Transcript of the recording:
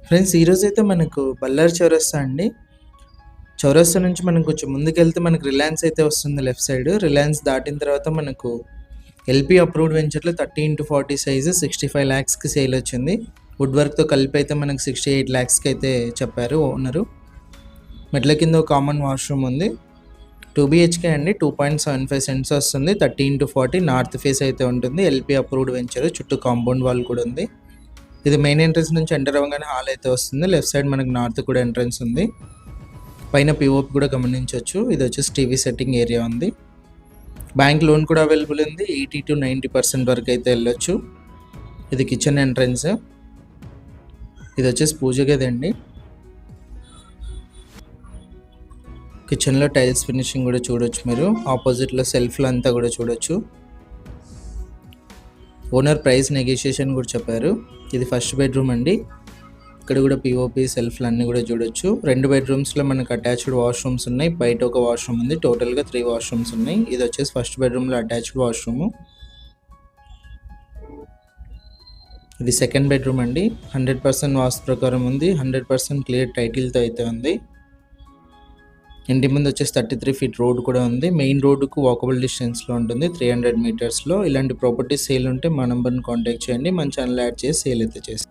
Friends ఈరోజైతే మనకు బళ్ళారి చౌరస్తా అండి. చౌరస్తా నుంచి మనం కొంచెం ముందుకెళ్తే మనకు రిలయన్స్ అయితే వస్తుంది లెఫ్ట్ సైడ్. రిలయన్స్ దాటిన తర్వాత మనకు ఎల్పీ అప్రూవ్డ్ వెంచర్లో 30x40 సైజు 65 lakhsకి సేల్ వచ్చింది. వుడ్ వర్క్తో కలిపి అయితే మనకు 68 lakhsకి అయితే చెప్పారు ఓనరు. మెట్ల కింద ఒక కామన్ వాష్రూమ్ ఉంది. 2 BHK అండి. 2.75 cents వస్తుంది. 30x40 నార్త్ ఫేస్ అయితే ఉంటుంది. ఎల్పీ అప్రూవ్డ్ వెంచర్, చుట్టూ కాంపౌండ్ వాల్ కూడా ఉంది. ఇది మెయిన్ ఎంట్రన్స్ నుంచి ఎంటర్ అవ్వగానే హాల్ అయితే వస్తుంది. లెఫ్ట్ సైడ్ మనకు నార్త్ కూడా ఎంట్రన్స్ ఉంది. పైన పిఓపి కూడా గమనించవచ్చు. ఇది వచ్చేసి టీవీ సెట్టింగ్ ఏరియా ఉంది. బ్యాంక్ లోన్ కూడా అవైలబుల్ ఉంది. 80 to 90% వరకు అయితే వెళ్ళొచ్చు. ఇది కిచెన్ ఎంట్రన్స్. ఇది వచ్చేసి పూజ గది అండి. కిచెన్లో టైల్స్ ఫినిషింగ్ కూడా చూడొచ్చు మీరు. ఆపోజిట్లో సెల్ఫ్లు అంతా కూడా చూడొచ్చు. ఓనర్ ప్రైస్ నెగోషియేషన్ కూడా చెప్పారు. ఇది ఫస్ట్ బెడ్రూమ్ అండి. ఇక్కడ కూడా పిఓపి సెల్ఫ్లు అన్నీ కూడా చూడొచ్చు. 2 బెడ్రూమ్స్లో మనకు అటాచ్డ్ వాష్రూమ్స్ ఉన్నాయి. బయట ఒక వాష్రూమ్ ఉంది. టోటల్గా 3 వాష్రూమ్స్ ఉన్నాయి. ఇది వచ్చేసి ఫస్ట్ బెడ్రూమ్లో అటాచ్డ్ వాష్రూము. ఇది సెకండ్ బెడ్రూమ్ అండి. 100% వాస్తు ప్రకారం ఉంది. 100% క్లియర్ టైటిల్తో అయితే ఉంది. ఇంటి ముందు వచ్చేసి 33 feet రోడ్ కూడా ఉంది. మెయిన్ రోడ్డుకు వాకబుల్ డిస్టెన్స్లో ఉంటుంది, 300 meters. ఇలాంటి ప్రాపర్టీస్ సేల్ ఉంటే మా నెంబర్ని కాంటాక్ట్ చేయండి. మన ఛానల్ యాడ్ చేసి సేల్ అయితే చేస్తాం.